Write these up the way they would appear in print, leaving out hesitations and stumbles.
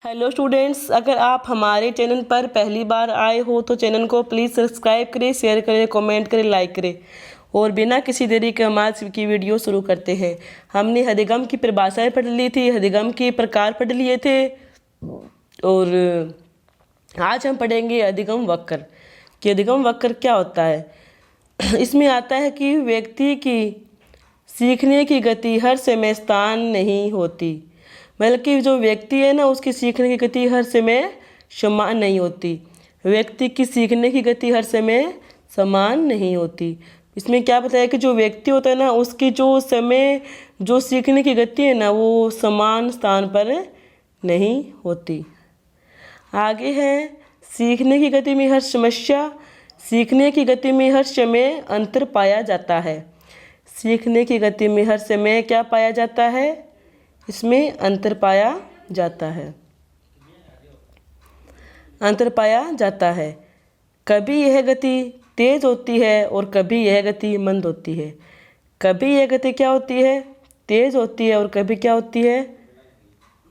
Hello students, अगर आप हमारे चैनल पर पहली बार आए हो तो चैनल को प्लीज़ सब्सक्राइब करें, शेयर करें, कमेंट करें, लाइक करें। और बिना किसी देरी के हम आज की वीडियो शुरू करते हैं। हमने अधिगम की परिभाषाएं पढ़ ली थी, अधिगम के प्रकार पढ़ लिए थे और आज हम पढ़ेंगे अधिगम वक्र कि अधिगम वक्र क्या होता है। इसमें आता है कि व्यक्ति की सीखने की गति हर समय स्थान नहीं होती, बल्कि जो व्यक्ति है ना उसकी सीखने की गति हर समय समान नहीं होती। व्यक्ति की सीखने की गति हर समय समान नहीं होती। इसमें क्या बताया कि जो व्यक्ति होता है ना उसकी जो सीखने की गति है ना वो समान स्थान पर नहीं होती। आगे है सीखने की गति में सीखने की गति में हर समय अंतर पाया जाता है। सीखने की गति में हर समय क्या पाया जाता है? इसमें अंतर पाया जाता है, अंतर पाया जाता है। कभी यह गति तेज होती है और कभी यह गति मंद होती है। कभी यह गति क्या होती है? तेज होती है और कभी क्या होती है?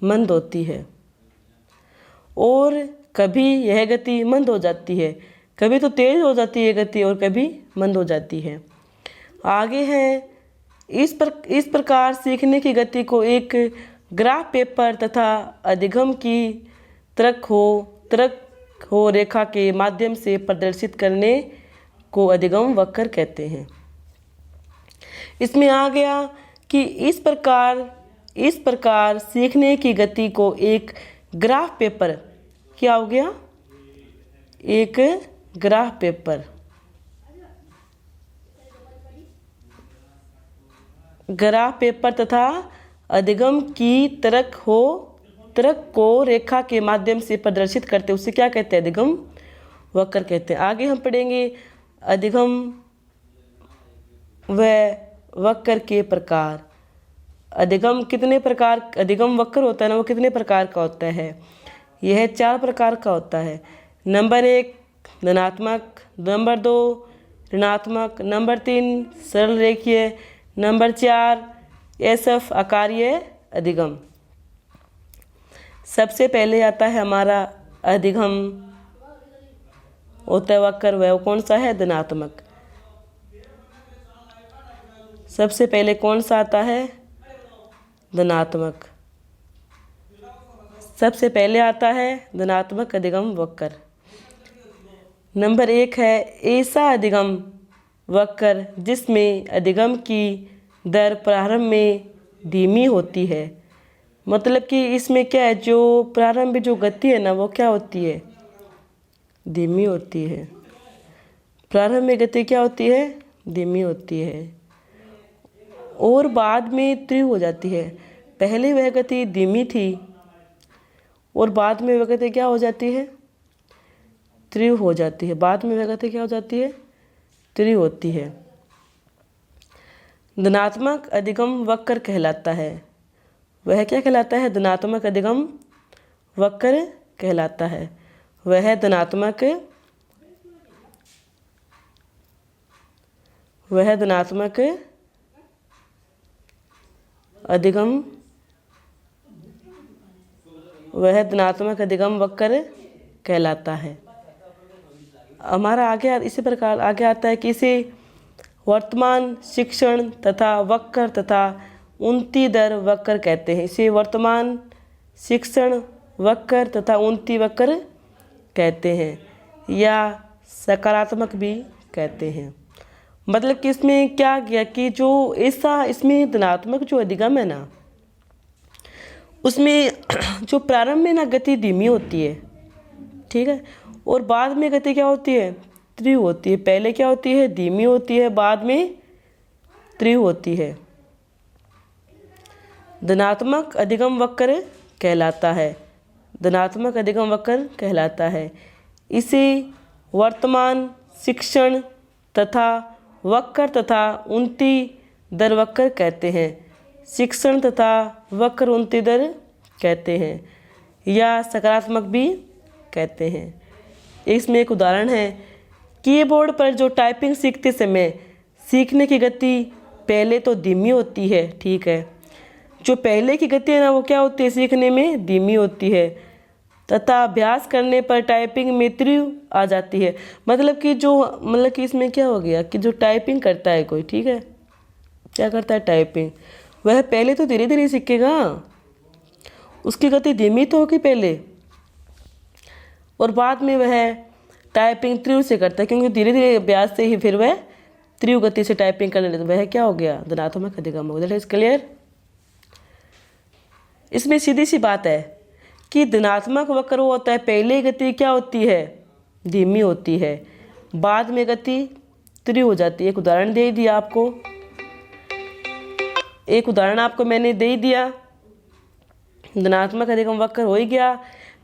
मंद होती है। और कभी यह गति मंद हो जाती है, कभी तो तेज हो जाती है गति और कभी मंद हो जाती है। आगे है इस प्रकार सीखने की गति को एक ग्राफ पेपर तथा अधिगम की तरक हो रेखा के माध्यम से प्रदर्शित करने को अधिगम वक्र कहते हैं। इसमें आ गया कि इस प्रकार सीखने की गति को एक ग्राफ पेपर क्या हो गया? एक ग्राफ पेपर तथा अधिगम की तरक को रेखा के माध्यम से प्रदर्शित करते उसे क्या कहते हैं? अधिगम वक्र कहते हैं। आगे हम पढ़ेंगे अधिगम व वक्र के प्रकार। अधिगम वक्र होता है ना वो कितने प्रकार का होता है? यह 4 प्रकार का होता है। नंबर 1 धनात्मक, नंबर 2 ऋणात्मक, नंबर 3 सरल रेखीय, नंबर 4 SF आकारीय अधिगम। सबसे पहले आता है हमारा अधिगम होता है वक्र, वह कौन सा है? धनात्मक। सबसे पहले कौन सा आता है? धनात्मक। सबसे पहले आता है धनात्मक अधिगम वक्र। नंबर 1 है ऐसा अधिगम वक्र जिसमें अधिगम की दर प्रारंभ में धीमी होती है। मतलब कि इसमें क्या है, जो प्रारंभ में जो गति है ना वो क्या होती है? धीमी होती है। प्रारंभ में गति क्या होती है? धीमी होती है और बाद में तीव्र हो जाती है। पहले वह गति धीमी थी और बाद में वह गति क्या हो जाती है? तीव्र हो जाती है। बाद में वह गति क्या हो जाती है? तीव्र होती है। धनात्मक अधिगम वक्र कहलाता है। वह क्या कहलाता है? धनात्मक अधिगम वक्र कहलाता है। वह धनात्मक अधिगम वक्र कहलाता है। हमारा आगे इसी प्रकार आगे आता है कि इसे वर्तमान शिक्षण तथा वक्र तथा उन्नति दर वक्र कहते हैं। इसे वर्तमान शिक्षण वक्र तथा उन्नति वक्र कहते हैं या सकारात्मक भी कहते हैं। मतलब कि इसमें क्या किया कि जो ऐसा इसमें धनात्मक जो अधिगम है ना उसमें जो प्रारंभ में ना गति धीमी होती है, ठीक है, और बाद में गति क्या होती है? तीव्र होती है। पहले क्या होती है? धीमी होती है, बाद में तीव्र होती है। धनात्मक अधिगम वक्र कहलाता है। धनात्मक अधिगम वक्र कहलाता है। इसे वर्तमान शिक्षण तथा वक्र तथा उन्नति दर वक्र कहते हैं। शिक्षण तथा वक्र उन्नति दर कहते हैं या सकारात्मक भी कहते हैं। इसमें एक उदाहरण है, कीबोर्ड पर जो टाइपिंग सीखते समय सीखने की गति पहले तो धीमी होती है, ठीक है। जो पहले की गति है ना वो क्या होती है? सीखने में धीमी होती है। तथा अभ्यास करने पर टाइपिंग में त्रुटि आ जाती है। मतलब कि इसमें क्या हो गया कि जो टाइपिंग करता है कोई, ठीक है, क्या करता है टाइपिंग, वह पहले तो धीरे धीरे सीखेगा, उसकी गति धीमी तो होगी पहले, और बाद में वह टाइपिंग त्रुटि से करता है, क्योंकि धीरे धीरे अभ्यास से ही फिर वह त्रुटि गति से टाइपिंग करने लगता है। वह क्या हो गया, धनात्मक अधिगम हो गया। That is clear. इसमें सीधी सी बात है कि धनात्मक वक्र वो होता है पहले गति क्या होती है, धीमी होती है, बाद में गति त्रुटि हो जाती है। एक उदाहरण दे दिया आपको, एक उदाहरण आपको मैंने दे दिया। धनात्मक अधिगम वक्र हो ही गया।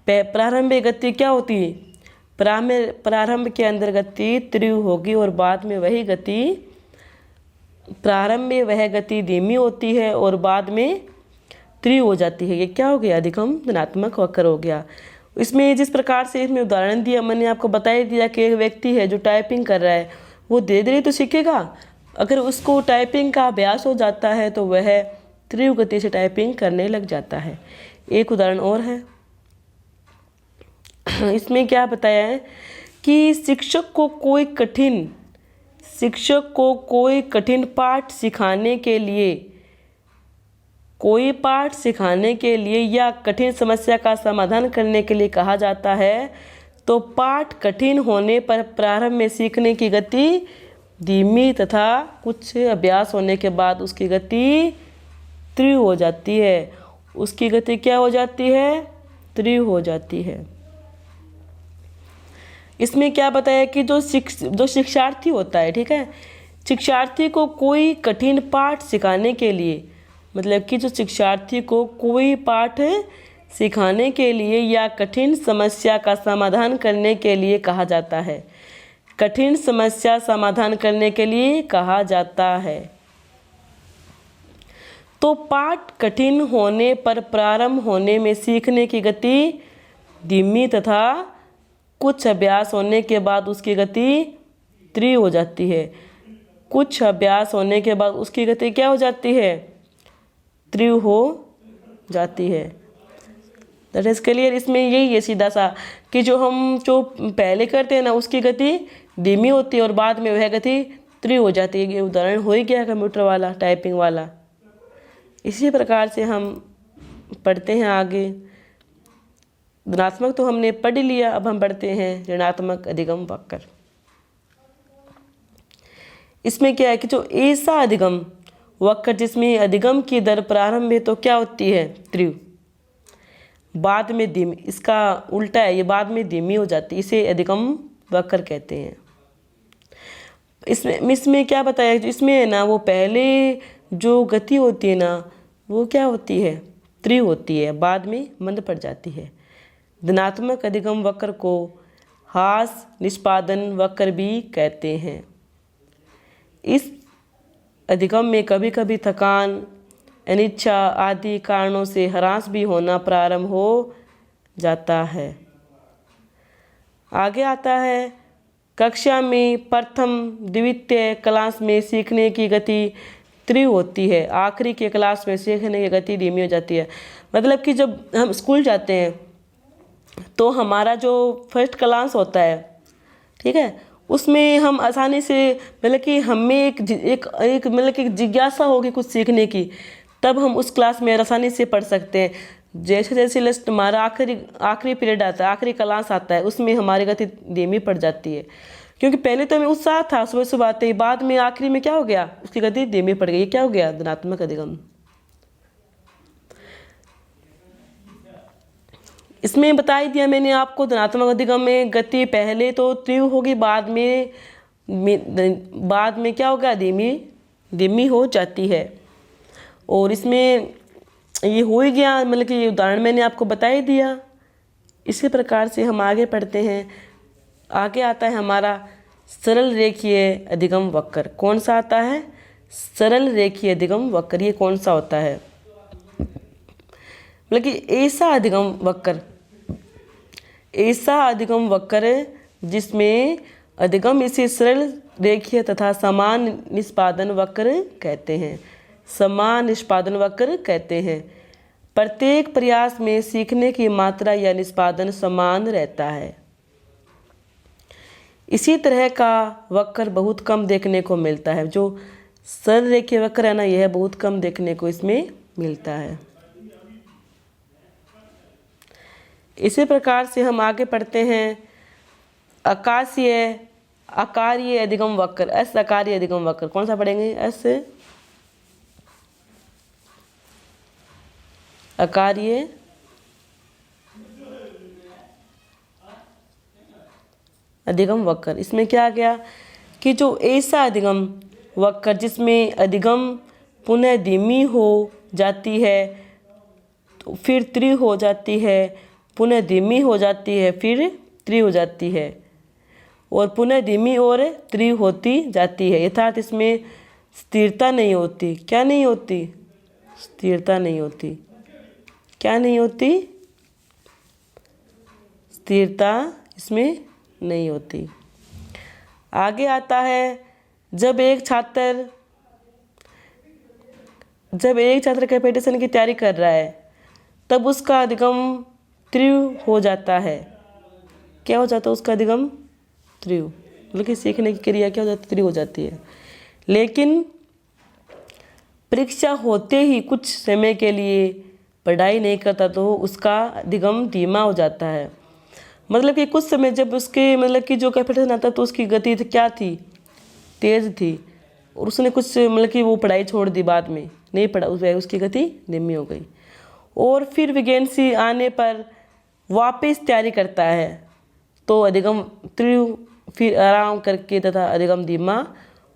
प्रारंभिक गति क्या होती है, प्रारंभ के अंदर गति त्रुटि होगी और बाद में वही गति, प्रारंभ में वह गति धीमी होती है और बाद में त्रुटि हो जाती है। ये क्या हो गया, अधिगम धनात्मक वक्र हो गया। इसमें जिस प्रकार से इसमें उदाहरण दिया, मैंने आपको बता ही दिया कि एक व्यक्ति है जो टाइपिंग कर रहा है, वो धीरे धीरे तो सीखेगा, अगर उसको टाइपिंग का अभ्यास हो जाता है तो वह त्रुटि गति से टाइपिंग करने लग जाता है। एक उदाहरण और है, इसमें क्या बताया है कि शिक्षक को कोई कठिन पाठ सिखाने के लिए या कठिन समस्या का समाधान करने के लिए कहा जाता है, तो पाठ कठिन होने पर प्रारंभ में सीखने की गति धीमी तथा कुछ अभ्यास होने के बाद उसकी गति त्रुटि हो जाती है। उसकी गति क्या हो जाती है, त्रुटि हो जाती है। इसमें क्या बताया कि जो शिक्षार्थी होता है, ठीक है, शिक्षार्थी को कोई कठिन पाठ सिखाने के लिए, मतलब कि जो शिक्षार्थी को कोई पाठ सिखाने के लिए या कठिन समस्या का समाधान करने के लिए कहा जाता है, कठिन समस्या समाधान करने के लिए कहा जाता है, तो पाठ कठिन होने पर प्रारंभ होने में सीखने की गति धीमी तथा कुछ अभ्यास होने के बाद उसकी गति त्रुटि हो जाती है। कुछ अभ्यास होने के बाद उसकी गति क्या हो जाती है, त्रुटि हो जाती है। That is clear. इसमें यही है सीधा सा कि जो पहले करते हैं ना उसकी गति धीमी होती है और बाद में वह गति त्रुटि हो जाती है। ये उदाहरण हो ही गया कंप्यूटर वाला, टाइपिंग वाला। इसी प्रकार से हम पढ़ते हैं आगे। धनात्मक तो हमने पढ़ लिया, अब हम पढ़ते हैं ऋणात्मक अधिगम वक्र। इसमें क्या है कि जो ऐसा अधिगम वक्र जिसमें अधिगम की दर प्रारंभ में तो क्या होती है, त्रुटि, बाद में धीमी, इसका उल्टा है, ये बाद में धीमी हो जाती है, इसे अधिगम वक्र कहते हैं। इसमें क्या बताया, इसमें है ना वो पहले जो गति होती है ना वो क्या होती है, त्रुटि होती है, बाद में मंद पड़ जाती है। धनात्मक अधिगम वक्र को हास निष्पादन वक्र भी कहते हैं। इस अधिगम में कभी कभी थकान, अनिच्छा आदि कारणों से ह्रास भी होना प्रारंभ हो जाता है। आगे आता है, कक्षा में प्रथम द्वितीय क्लास में सीखने की गति त्रुटि होती है, आखिरी के क्लास में सीखने की गति धीमी हो जाती है। मतलब कि जब हम स्कूल जाते हैं तो हमारा जो फर्स्ट क्लास होता है, ठीक है, उसमें हम आसानी से, मतलब कि हमें एक मतलब कि जिज्ञासा होगी कुछ सीखने की, तब हम उस क्लास में आसानी से पढ़ सकते हैं। जैसे जैसे लास्ट हमारा आखिरी पीरियड आता है, आखिरी क्लास आता है, उसमें हमारी गति धीमी पड़ जाती है, क्योंकि पहले तो हमें उत्साह था, सुबह सुबह आते ही, बाद में आखिरी में क्या हो गया, उसकी गति धीमी पड़ गई। ये क्या हो गया, धनात्मक अधिगम। इसमें बता ही दिया मैंने आपको, धनात्मक अधिगम में गति पहले तो त्रुटि होगी, बाद में क्या होगा, धीमी हो जाती है। और इसमें ये हो ही गया, मतलब कि ये उदाहरण मैंने आपको बता ही दिया। इसी प्रकार से हम आगे पढ़ते हैं। आगे आता है हमारा सरल रेखीय अधिगम वक्र। कौन सा आता है, सरल रेखीय अधिगम वक्र। ये कौन सा होता है, मतलब कि ऐसा अधिगम वक्र जिसमें अधिगम इसे सरल रेखीय तथा समान निष्पादन वक्र कहते हैं। समान निष्पादन वक्र कहते हैं। प्रत्येक प्रयास में सीखने की मात्रा या निष्पादन समान रहता है। इसी तरह का वक्र बहुत कम देखने को मिलता है। जो सरल रेखीय वक्र है ना, यह बहुत कम देखने को इसमें मिलता है। इसी प्रकार से हम आगे पढ़ते हैं आकारीय अधिगम वक्र, एस आकारीय अधिगम वक्र। कौन सा पढ़ेंगे? एस आकारीय अधिगम वक्र। इसमें क्या आ गया कि जो ऐसा अधिगम वक्र जिसमें अधिगम पुनः धीमी हो जाती है, तो फिर त्रि हो जाती है, पुनः धीमी हो जाती है, फिर त्रि हो जाती है, और पुनः धीमी और त्रि होती जाती है। यथार्थ इसमें स्थिरता नहीं होती। क्या नहीं होती? स्थिरता नहीं होती। क्या नहीं होती? स्थिरता इसमें नहीं होती। आगे आता है जब एक छात्र कंपटीशन की तैयारी कर रहा है, तब उसका अधिगम त्रिव हो जाता है। क्या हो जाता है उसका अधिगम? त्रिव। मतलब कि सीखने की क्रिया क्या हो जाती है? त्रिव हो जाती है। लेकिन परीक्षा होते ही कुछ समय के लिए पढ़ाई नहीं करता तो उसका अधिगम धीमा हो जाता है। मतलब कि कुछ समय जब उसके मतलब कि जो कंपटीशन आता तो उसकी गति क्या थी? तेज थी, और उसने कुछ मतलब कि वो पढ़ाई छोड़ दी, बाद में नहीं पढ़ा, उसकी गति धीमी हो गई। और फिर वैकेंसी आने पर वापस तैयारी करता है तो अधिगम त्रिव, फिर आराम करके तथा अधिगम धीमा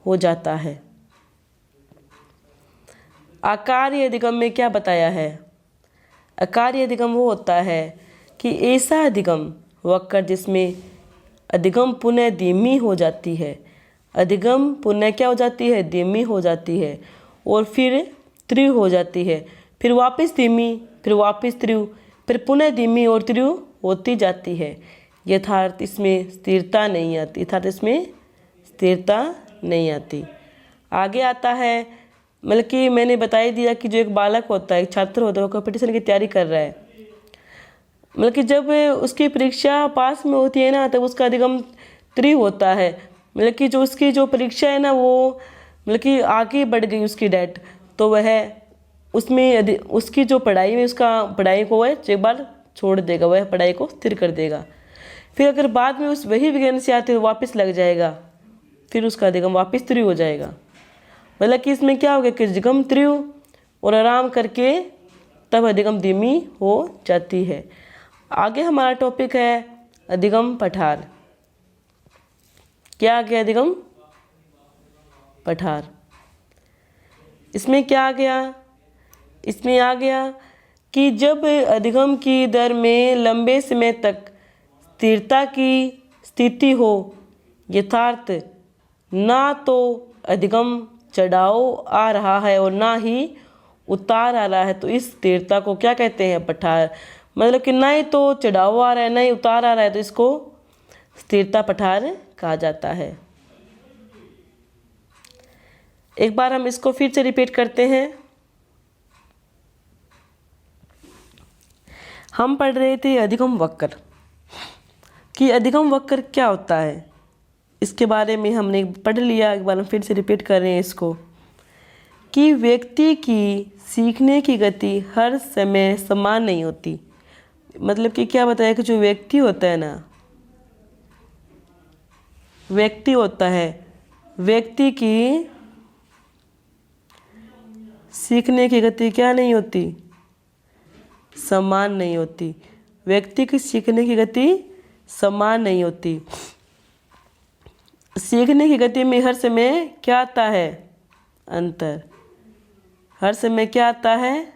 हो जाता है। आकारीय अधिगम में क्या बताया है? आकारीय अधिगम वो होता है कि ऐसा अधिगम वक्र जिसमें अधिगम पुनः धीमी हो जाती है, अधिगम पुनः क्या हो जाती है? धीमी हो जाती है, और फिर त्रिव हो जाती है, फिर वापस धीमी, फिर वापस त्रिव, फिर पुनः धीमी और त्रिव होती जाती है। यथार्थ इसमें स्थिरता नहीं आती। यथार्थ इसमें स्थिरता नहीं आती। आगे आता है मतलब कि मैंने बता ही दिया कि जो एक बालक होता है, एक छात्र होता है, वो कंपटीशन की तैयारी कर रहा है, मतलब कि जब उसकी परीक्षा पास में होती है ना, तब उसका अधिगम त्रिव होता है। मतलब कि जो उसकी जो परीक्षा है ना, वो मतलब कि आगे बढ़ गई उसकी डेट, तो वह उसमें उसकी जो पढ़ाई में उसका पढ़ाई को वह एक बार छोड़ देगा, वह पढ़ाई को स्थिर कर देगा। फिर अगर बाद में उस वही वैकेंसी आती है तो वापस लग जाएगा, फिर उसका अधिगम वापस त्रिव हो जाएगा। मतलब कि इसमें क्या हो गया कि अधिगम त्रिव और आराम करके तब अधिगम धीमी हो जाती है। आगे हमारा टॉपिक है अधिगम पठार। क्या आ गया? अधिगम पठार। इसमें क्या आ गया? इसमें आ गया कि जब अधिगम की दर में लंबे समय तक स्थिरता की स्थिति हो, यथार्थ ना तो अधिगम चढ़ाव आ रहा है और ना ही उतार आ रहा है, तो इस स्थिरता को क्या कहते हैं? पठार। मतलब कि ना ही तो चढ़ाव आ रहा है ना ही उतार आ रहा है, तो इसको स्थिरता पठार कहा जाता है। एक बार हम इसको फिर से रिपीट करते हैं। हम पढ़ रहे थे अधिगम वक्र कि अधिगम वक्र क्या होता है, इसके बारे में हमने पढ़ लिया। एक बार हम फिर से रिपीट कर रहे हैं इसको कि व्यक्ति की सीखने की गति हर समय समान नहीं होती। मतलब कि क्या बताया कि जो व्यक्ति होता है ना, व्यक्ति होता है, व्यक्ति की सीखने की गति क्या नहीं होती? समान नहीं होती। व्यक्ति की सीखने की गति समान नहीं होती। सीखने की गति में हर समय क्या आता है? अंतर। हर समय क्या आता है?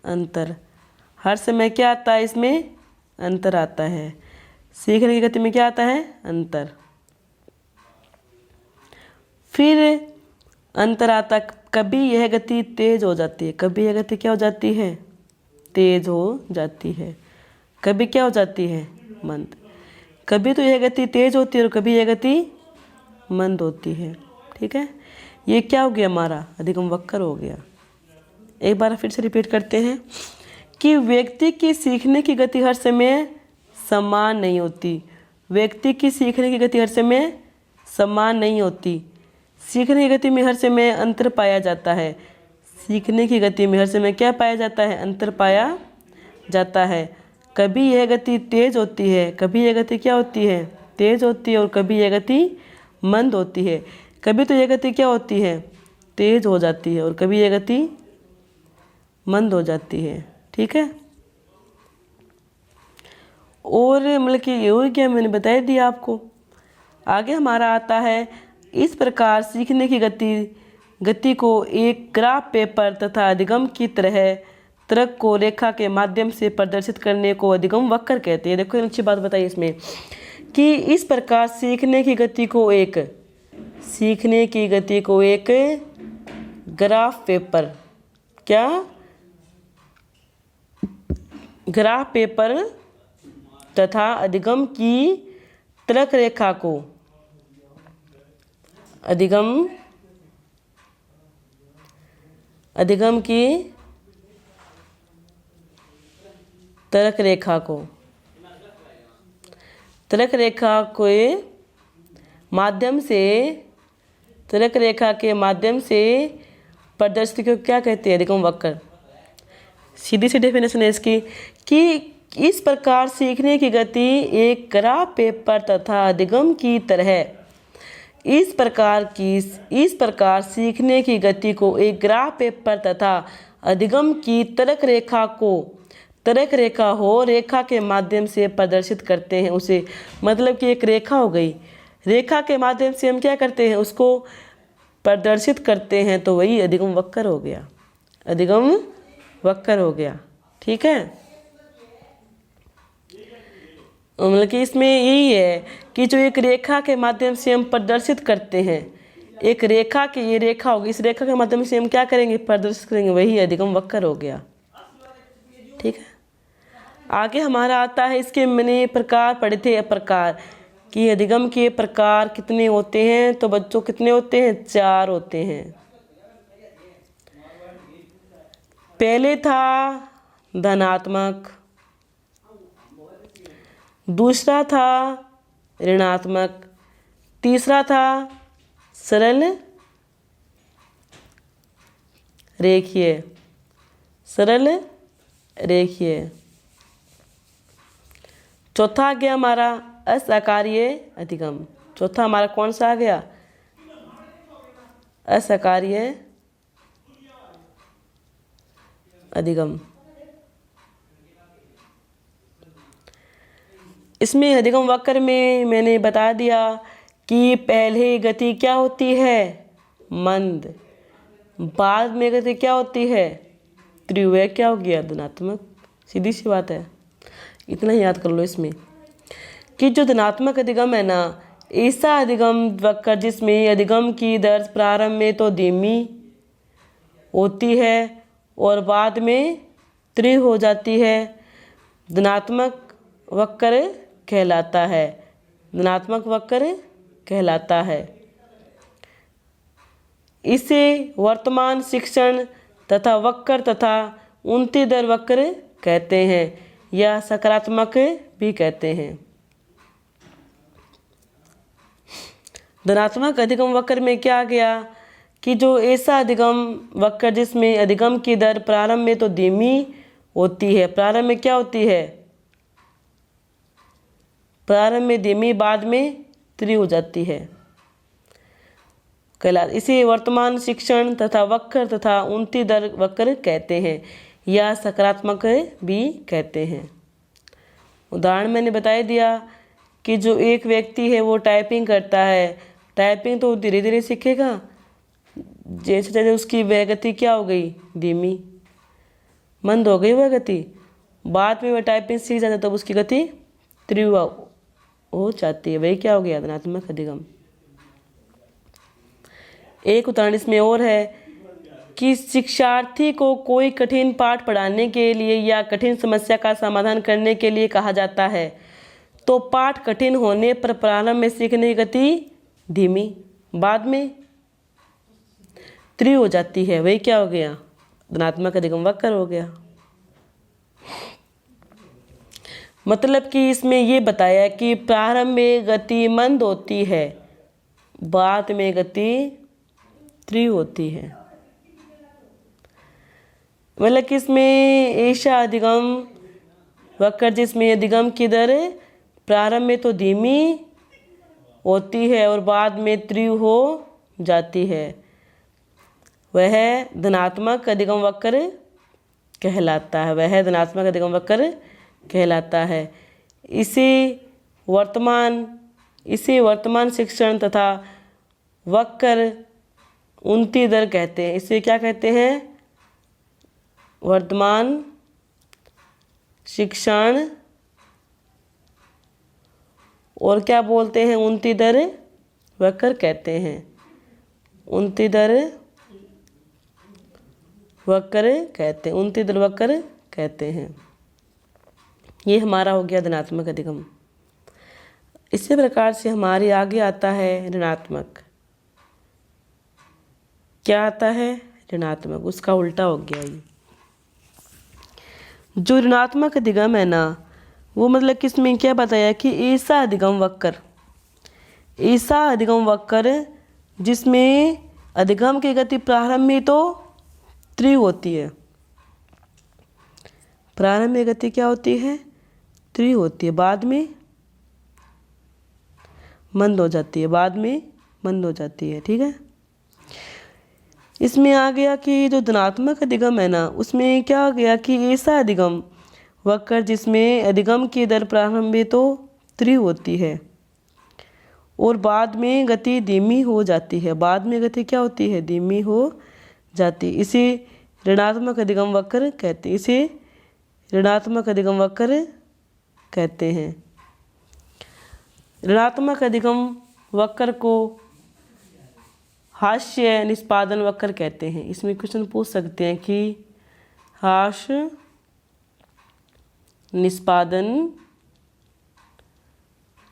अंतर। हर समय क्या आता है? इसमें अंतर आता है। सीखने की गति में क्या आता है? अंतर। फिर अंतर आता, कभी यह गति तेज हो जाती है, कभी यह गति क्या हो जाती है? तेज हो जाती है। कभी क्या हो जाती है? मंद। कभी तो यह गति तेज होती है और कभी यह गति मंद होती है। ठीक है, ये क्या हो गया? हमारा अधिगम वक्र हो गया। एक बार फिर से रिपीट करते हैं कि व्यक्ति की सीखने की गति हर समय समान नहीं होती। व्यक्ति की सीखने की गति हर समय समान नहीं होती। सीखने की गति में हर समय अंतर पाया जाता है। सीखने की गति में हर समय क्या पाया जाता है? अंतर पाया जाता है। कभी यह गति तेज होती है, कभी यह गति क्या होती है? तेज होती है, और कभी यह गति मंद होती है। कभी तो यह गति क्या होती है? तेज हो जाती है, और कभी यह गति मंद हो जाती है। ठीक है, और मतलब कि ये हो गया, मैंने बता दिया आपको। आगे हमारा आता है, इस प्रकार सीखने की गति को एक ग्राफ पेपर तथा अधिगम की तरह तर्क को रेखा के माध्यम से प्रदर्शित करने को अधिगम वक्र कहते हैं। देखो अच्छी बात बताइए इसमें कि इस प्रकार सीखने की गति को एक ग्राफ पेपर, क्या? ग्राफ पेपर तथा अधिगम की तर्क रेखा को अधिगम की तर्क रेखा के माध्यम से प्रदर्शित को क्या कहते हैं? अधिगम वक्र। सीधी सी डेफिनेशन है इसकी कि इस प्रकार सीखने की गति एक ग्राफ पेपर तथा अधिगम की तरह, इस प्रकार सीखने की गति को एक ग्राफ पेपर तथा अधिगम की तर्क रेखा के माध्यम से प्रदर्शित करते हैं उसे। मतलब कि एक रेखा हो गई, रेखा के माध्यम से हम क्या करते हैं? उसको प्रदर्शित करते हैं, तो वही अधिगम वक्र हो गया। अधिगम वक्र हो गया। ठीक है, मतलब कि इसमें यही है कि जो एक रेखा के माध्यम से हम प्रदर्शित करते हैं, एक रेखा की ये रेखा होगी, इस रेखा के माध्यम से हम क्या करेंगे? प्रदर्शित करेंगे, वही अधिगम वक्र हो गया। ठीक है, आगे हमारा आता है, इसके मैंने प्रकार पढ़े थे, प्रकार कि अधिगम के प्रकार कितने होते हैं? तो बच्चों कितने होते हैं? 4 होते हैं। पहले था धनात्मक, दूसरा था ऋणात्मक, तीसरा था सरल रेखीय, चौथा आ गया हमारा असहकार्य अधिगम। चौथा हमारा कौन सा आ गया? असहकार्य अधिगम। इसमें अधिगम वक्र में मैंने बता दिया कि पहले गति क्या होती है? मंद। बाद में गति क्या होती है? तीव्र। क्या हो गया? धनात्मक। सीधी सी बात है, इतना ही याद कर लो इसमें कि जो धनात्मक अधिगम है ना, ऐसा अधिगम वक्र जिसमें अधिगम की दर प्रारंभ में तो धीमी होती है और बाद में तीव्र हो जाती है, धनात्मक वक्र कहलाता है। धनात्मक वक्र कहलाता है। इसे वर्तमान शिक्षण तथा वक्र तथा उन्नति दर वक्र कहते हैं या सकारात्मक भी कहते हैं। धनात्मक अधिगम वक्र में क्या आ गया कि जो ऐसा अधिगम वक्र जिसमें अधिगम की दर प्रारंभ में तो धीमी होती है, प्रारंभ में क्या होती है? प्रारंभ में धीमी, बाद में तीव्र हो जाती है, इसे वर्तमान शिक्षण तथा वक्र तथा उन्नति दर वक्र कहते हैं या सकारात्मक भी कहते हैं। उदाहरण मैंने बता दिया कि जो एक व्यक्ति है वो टाइपिंग करता है, टाइपिंग तो धीरे धीरे सीखेगा, जैसे जैसे उसकी वह गति क्या हो गई? धीमी, मंद हो गई वह गति। बाद में वह टाइपिंग सीख जाता है तब उसकी गति तीव्र हो जाती है, वही क्या हो गया? धनात्मक अधिगम। एक उदाहरण इसमें और है कि शिक्षार्थी को कोई कठिन पाठ पढ़ाने के लिए या कठिन समस्या का समाधान करने के लिए कहा जाता है, तो पाठ कठिन होने पर प्रारंभ में सीखने की गति धीमी, बाद में तीव्र हो जाती है, वही क्या हो गया? धनात्मक अधिगम वक्र हो गया। मतलब कि इसमें ये बताया कि प्रारंभ में गति मंद होती है, बाद में गति तीव्र होती है। मतलब कि इसमें ऐसा अधिगम वक्र जिसमें अधिगम की दर प्रारंभ में तो धीमी होती है और बाद में तीव्र हो जाती है, वह धनात्मक अधिगम वक्र कहलाता है। वह धनात्मक अधिगम वक्र कहलाता है। इसे वर्तमान शिक्षण तथा वक्र उन्नति दर कहते हैं। इसे क्या कहते हैं? वर्तमान शिक्षण और क्या बोलते हैं? उन्नति दर वक्र कहते हैं। उन्नति दर वक्र कहते हैं। उन्नति दर वक्र कहते हैं। ये हमारा हो गया धनात्मक अधिगम। इसी प्रकार से हमारे आगे आता है ऋणात्मक। क्या आता है? ऋणात्मक। उसका उल्टा हो गया ये। जो ऋणात्मक अधिगम है ना, वो मतलब किसमें क्या बताया कि ऐसा अधिगम वक्र जिसमें अधिगम की गति प्रारंभ में तो तीव्र होती है। प्रारंभ में गति क्या होती है? तीव्र होती है, बाद में मंद हो जाती है। बाद में मंद हो जाती है। ठीक है। इसमें आ गया कि जो धनात्मक अधिगम है ना, उसमें क्या आ गया कि ऐसा अधिगम वक्र जिसमें अधिगम की दर प्रारंभ में तो तीव्र होती है और बाद में गति धीमी हो जाती है। बाद में गति क्या होती है? धीमी हो जाती है। इसे ऋणात्मक अधिगम वक्र कहते हैं। इसे ऋणात्मक अधिगम वक्र कहते हैं। ऋणात्मक अधिगम वक्र को हास्य निष्पादन वक्र कहते हैं। इसमें क्वेश्चन पूछ सकते हैं कि हास्य निष्पादन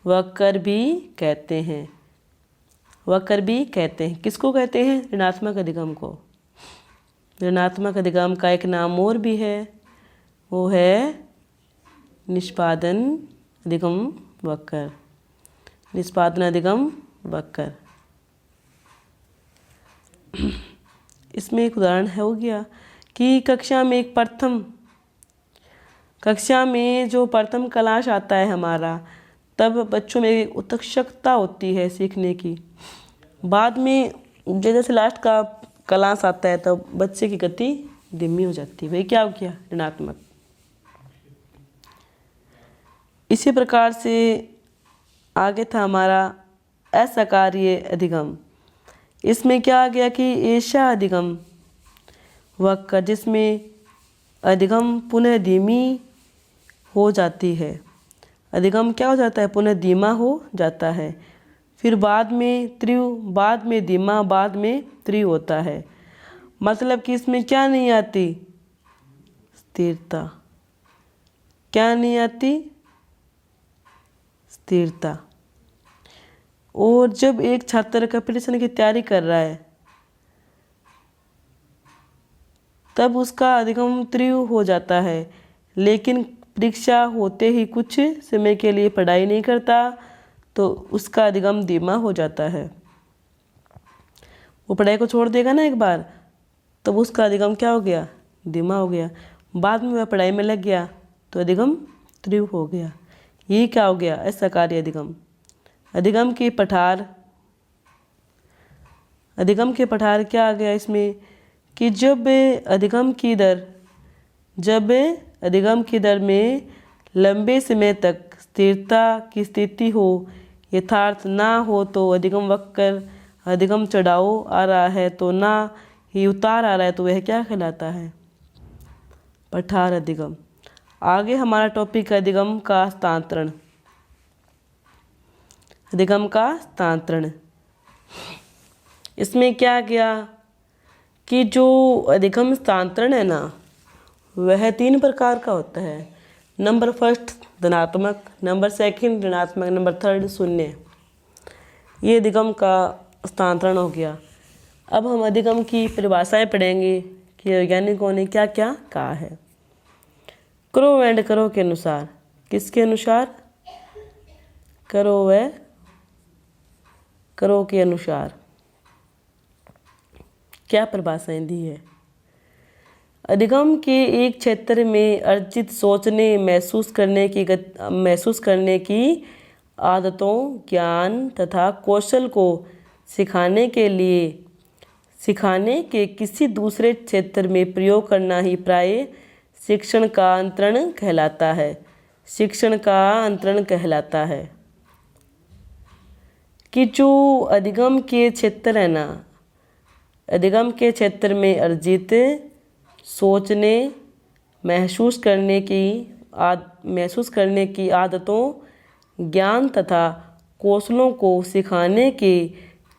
वक्र भी कहते हैं। वक्र भी कहते हैं। किसको कहते हैं? ऋणात्मक अधिगम को। ऋणात्मक अधिगम का एक नाम और भी है, वो है निष्पादन अधिगम वक्र। निष्पादन अधिगम वक्र। इसमें एक उदाहरण हो गया कि कक्षा में जो प्रथम क्लास आता है हमारा, तब बच्चों में उत्सुकता होती है सीखने की। बाद में जैसे लास्ट का क्लास आता है तब बच्चे की गति धीमी हो जाती है। वही क्या हो गया? ऋणात्मक। इसी प्रकार से आगे था हमारा असकार्य अधिगम। इसमें क्या आ गया कि ऐसा अधिगम वक्र जिसमें अधिगम पुनः धीमी हो जाती है। अधिगम क्या हो जाता है? पुनः धीमा हो जाता है। फिर बाद में तीव्र, बाद में धीमा, बाद में तीव्र होता है। मतलब कि इसमें क्या नहीं आती? स्थिरता। क्या नहीं आती? स्थिरता। और जब एक छात्र कंपटीशन की तैयारी कर रहा है तब उसका अधिगम तीव्र हो जाता है, लेकिन परीक्षा होते ही कुछ समय के लिए पढ़ाई नहीं करता तो उसका अधिगम धीमा हो जाता है। वो पढ़ाई को छोड़ देगा ना एक बार, तब उसका अधिगम क्या हो गया? धीमा हो गया। बाद में वह पढ़ाई में लग गया तो अधिगम तीव्र हो गया। ये क्या हो गया? असकार्य अधिगम। अधिगम के पठार। अधिगम के पठार क्या आ गया इसमें कि जब अधिगम की दर में लंबे समय तक स्थिरता की स्थिति हो, यथार्थ ना हो तो अधिगम वक्र, अधिगम चढ़ाव आ रहा है तो ना ही उतार आ रहा है तो वह क्या कहलाता है? पठार अधिगम। आगे हमारा टॉपिक है अधिगम का हस्तांतरण। अधिगम का हस्तांतरण। इसमें क्या गया कि जो अधिगम हस्तांतरण है ना, वह 3 प्रकार का होता है। नंबर फर्स्ट धनात्मक, नंबर सेकंड ऋणात्मक, नंबर थर्ड शून्य। ये अधिगम का हस्तांतरण हो गया। अब हम अधिगम की परिभाषाएं पढ़ेंगे कि वैज्ञानिकों ने क्या क्या कहा है। क्रो एंड करो के अनुसार, किसके अनुसार? करो व करो के अनुसार क्या परिभाषाएं दी है? अधिगम के एक क्षेत्र में अर्जित सोचने, महसूस करने की आदतों, ज्ञान तथा कौशल को सिखाने के किसी दूसरे क्षेत्र में प्रयोग करना ही प्राय शिक्षण का अंतरण कहलाता है। शिक्षण का अंतरण कहलाता है कि जो अधिगम के क्षेत्र है ना, अधिगम के क्षेत्र में अर्जित सोचने, महसूस करने की आदतों, ज्ञान तथा कौशलों को सिखाने के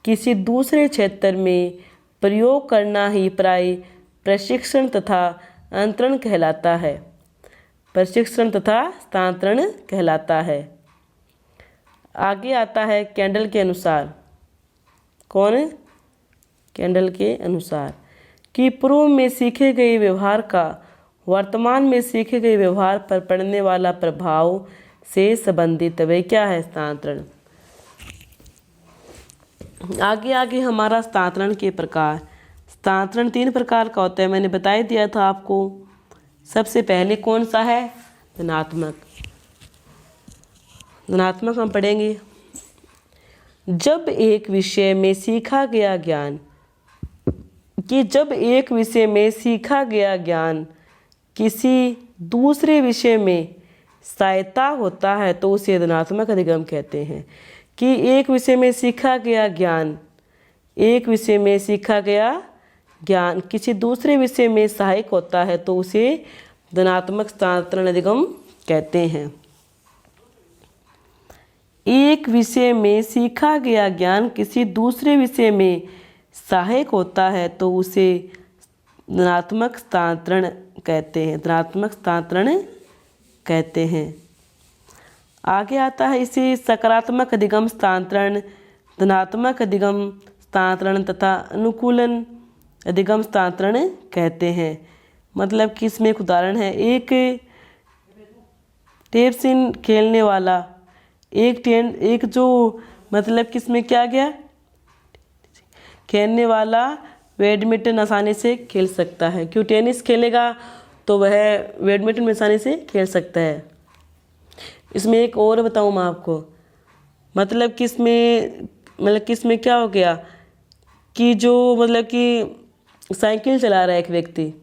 किसी दूसरे क्षेत्र में प्रयोग करना ही प्राय प्रशिक्षण तथा अंतरण कहलाता है। प्रशिक्षण तथा स्थानांतरण कहलाता है। आगे आता है कैंडल के अनुसार। कौन? कैंडल के अनुसार कि पूर्व में सीखे गए व्यवहार का वर्तमान में सीखे गए व्यवहार पर पड़ने वाला प्रभाव से संबंधित वह क्या है? स्थानांतरण। आगे हमारा स्थानांतरण के प्रकार। स्थानांतरण 3 प्रकार का होता है, मैंने बता दिया था आपको। सबसे पहले कौन सा है? धनात्मक। धनात्मक हम पढ़ेंगे। जब एक विषय में सीखा गया ज्ञान किसी दूसरे विषय में सहायता होता है तो उसे धनात्मक अधिगम कहते हैं। कि एक विषय में सीखा गया ज्ञान किसी दूसरे विषय में सहायक होता है तो उसे धनात्मक स्थानांतरण अधिगम कहते हैं। एक विषय में सीखा गया ज्ञान किसी दूसरे विषय में सहायक होता है तो उसे धनात्मक स्थानांतरण कहते हैं। धनात्मक स्थानांतरण कहते हैं। आगे आता है इसे सकारात्मक अधिगम स्थानांतरण, धनात्मक अधिगम स्थानांतरण तथा अनुकूलन अधिगम स्थानांतरण कहते हैं। मतलब कि इसमें एक उदाहरण है, एक टेबसिन खेलने वाला एक जो मतलब कि इसमें क्या गया, खेलने वाला बैडमिंटन आसानी से खेल सकता है। क्यों? टेनिस खेलेगा तो वह बैडमिंटन में आसानी से खेल सकता है। इसमें एक और बताऊँ मैं आपको, मतलब कि इसमें क्या हो गया कि जो मतलब कि साइकिल चला रहा है एक व्यक्ति,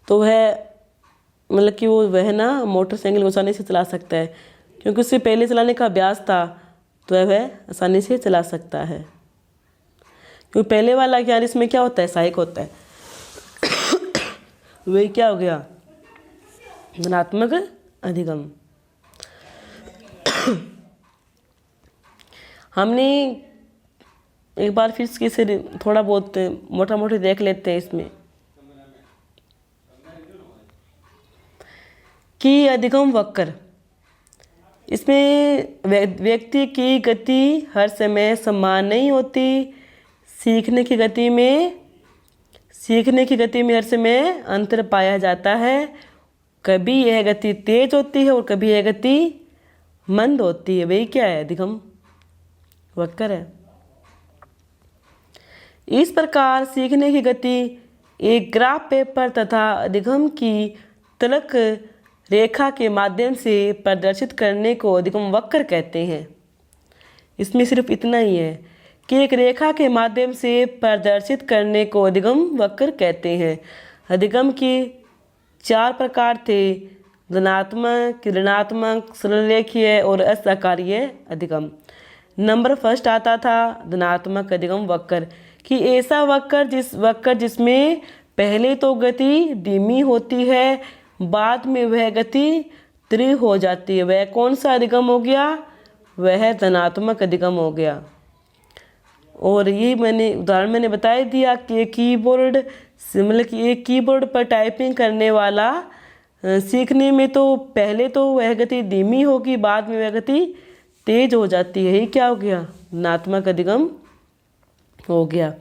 तो वह ना मोटरसाइकिल आसानी से चला सकता है क्योंकि उससे पहले चलाने का अभ्यास था, तो वह आसानी से चला सकता है। क्योंकि पहले वाला ज्ञान इसमें क्या होता है? सहायक होता है। वही क्या हो गया? धनात्मक अधिगम। हमने एक बार फिर इसे थोड़ा बहुत मोटा मोटी देख लेते हैं इसमें कि अधिगम वक्र। इसमें व्यक्ति की गति हर समय समान नहीं होती। सीखने की गति में हर समय अंतर पाया जाता है। कभी यह गति तेज होती है और कभी यह गति मंद होती है। वही क्या है? अधिगम वक्र है। इस प्रकार सीखने की गति एक ग्राफ पेपर तथा अधिगम की तलक रेखा के माध्यम से प्रदर्शित करने को अधिगम वक्र कहते हैं। इसमें सिर्फ इतना ही है कि एक रेखा के माध्यम से प्रदर्शित करने को अधिगम वक्र कहते हैं। अधिगम के 4 प्रकार थे, धनात्मक, ऋणात्मक, सरलरेखीय और असहकार्य अधिगम। नंबर फर्स्ट आता था धनात्मक अधिगम वक्र कि ऐसा वक्र जिसमें पहले तो गति धीमी होती है, बाद में वह गति तीव्र हो जाती है। वह कौन सा अधिगम हो गया? वह धनात्मक अधिगम हो गया। और ये उदाहरण मैंने बता दिया कि एक कीबोर्ड पर टाइपिंग करने वाला सीखने में तो पहले तो वह गति धीमी होगी, बाद में वह गति तेज हो जाती है। ये क्या हो गया? धनात्मक अधिगम हो गया।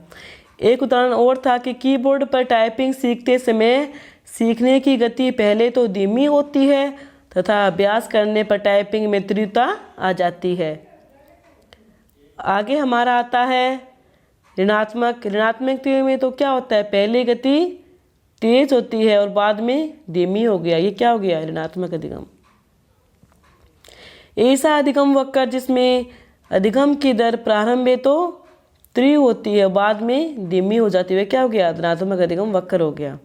एक उदाहरण और था कि कीबोर्ड पर टाइपिंग सीखते समय सीखने की गति पहले तो धीमी होती है तथा अभ्यास करने पर टाइपिंग में तीव्रता आ जाती है। आगे हमारा आता है ऋणात्मक। ऋणात्मक में तो क्या होता है, पहले गति तेज होती है और बाद में धीमी हो गया। ये क्या हो गया, ऋणात्मक अधिगम। ऐसा अधिगम वक्र जिसमें अधिगम की दर प्रारंभ में तो तीव्र होती है, बाद में धीमी हो जाती है, क्या हो गया, ऋणात्मक अधिगम वक्र हो गया।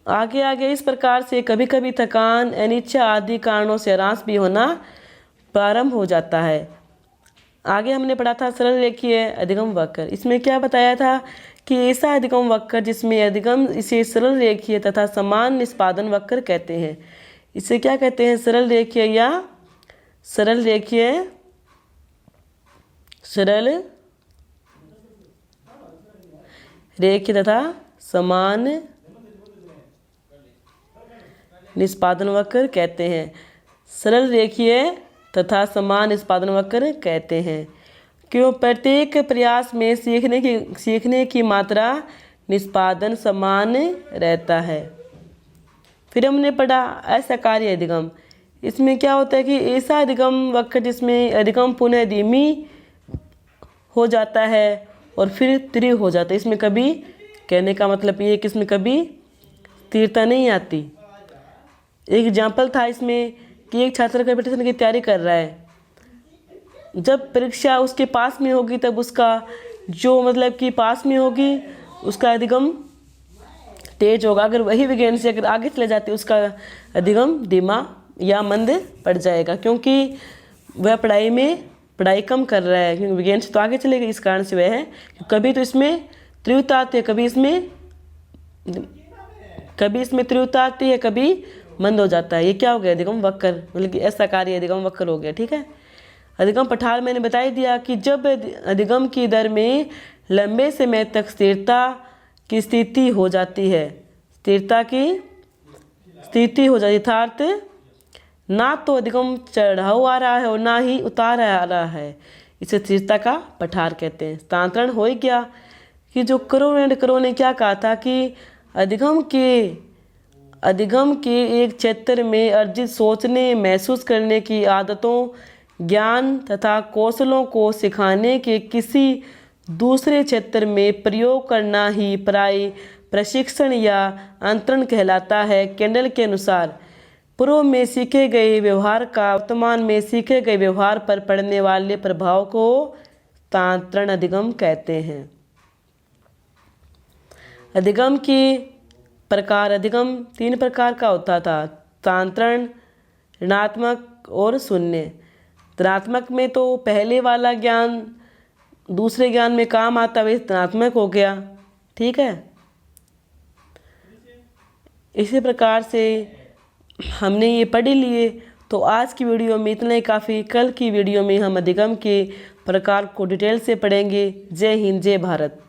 आगे आगे इस प्रकार से कभी कभी थकान, अनिच्छा आदि कारणों से ह्रास भी होना प्रारंभ हो जाता है। आगे हमने पढ़ा था सरल रेखीय अधिगम वक्र। इसमें क्या बताया था कि ऐसा अधिगम वक्र जिसमें अधिगम, इसे सरल रेखीय तथा समान निष्पादन वक्र कहते हैं। इसे क्या कहते हैं, सरल रेखीय या सरल रेखीय, सरल रेखीय तथा समान निष्पादन वक्र कहते हैं। सरल रेखीय तथा समान निष्पादन वक्र कहते हैं क्यों प्रत्येक प्रयास में सीखने की मात्रा निष्पादन समान रहता है। फिर हमने पढ़ा असहकार्य अधिगम। इसमें क्या होता है कि ऐसा अधिगम वक्र जिसमें अधिगम पुनः धीमी हो जाता है और फिर तीव्र हो जाता है। इसमें कभी, कहने का मतलब ये है कि इसमें कभी तीव्रता नहीं आती। एक एग्जाम्पल था इसमें कि एक छात्र कंपटीशन की तैयारी कर रहा है, जब परीक्षा उसके पास में होगी तब उसका जो मतलब कि पास में होगी उसका अधिगम तेज होगा। अगर वही विज्ञान से अगर आगे चले जाते उसका अधिगम धीमा या मंद पड़ जाएगा, क्योंकि वह पढ़ाई कम कर रहा है, क्योंकि विज्ञान से तो आगे चलेगा। इस कारण से वह है कभी तो इसमें तीव्रता आती है, कभी इसमें तीव्रता आती है, कभी मंद हो जाता है। ये क्या हो गया, अधिगम वक्र, मतलब कि असहकार्य अधिगम वक्र हो गया। ठीक है। अधिगम पठार मैंने बता ही दिया कि जब अधिगम की दर में लंबे समय तक स्थिरता की स्थिति हो जाती है, अर्थात ना तो अधिगम चढ़ाव आ रहा है और ना ही उतार आ रहा है, इसे स्थिरता का पठार कहते हैं। स्थानांतरण हो ही गया कि जो करो ने क्या कहा था कि अधिगम के एक क्षेत्र में अर्जित सोचने, महसूस करने की आदतों, ज्ञान तथा कौशलों को सिखाने के किसी दूसरे क्षेत्र में प्रयोग करना ही प्राय प्रशिक्षण या अंतरण कहलाता है। केंडल के अनुसार पूर्व में सीखे गए व्यवहार का वर्तमान में सीखे गए व्यवहार पर पड़ने वाले प्रभाव को स्थानांतरण अधिगम कहते हैं। अधिगम की प्रकार, अधिगम 3 प्रकार का होता था, स्थानांतरण, ऋणात्मक और शून्य। ऋणात्मक में तो पहले वाला ज्ञान दूसरे ज्ञान में काम आता है, ऋणात्मक हो गया। ठीक है। इसी प्रकार से हमने ये पढ़ लिए। तो आज की वीडियो में इतना ही काफ़ी। कल की वीडियो में हम अधिगम के प्रकार को डिटेल से पढ़ेंगे। जय हिंद, जय भारत।